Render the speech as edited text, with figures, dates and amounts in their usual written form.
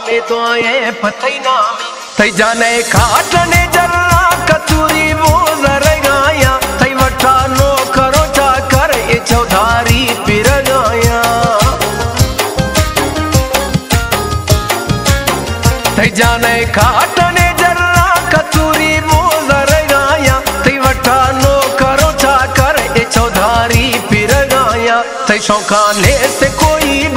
में तो आए पथई नामी तई जाने खाटने जल्ला कचूरी वो जर गाया तई वठा नो करो चा कर ये चौधारी पिर गाया तई जाने खाटने जल्ला कचूरी वो जर गाया तई वठा नो करो चा कर ये चौधारी पिर गाया तई शौकाने से कोई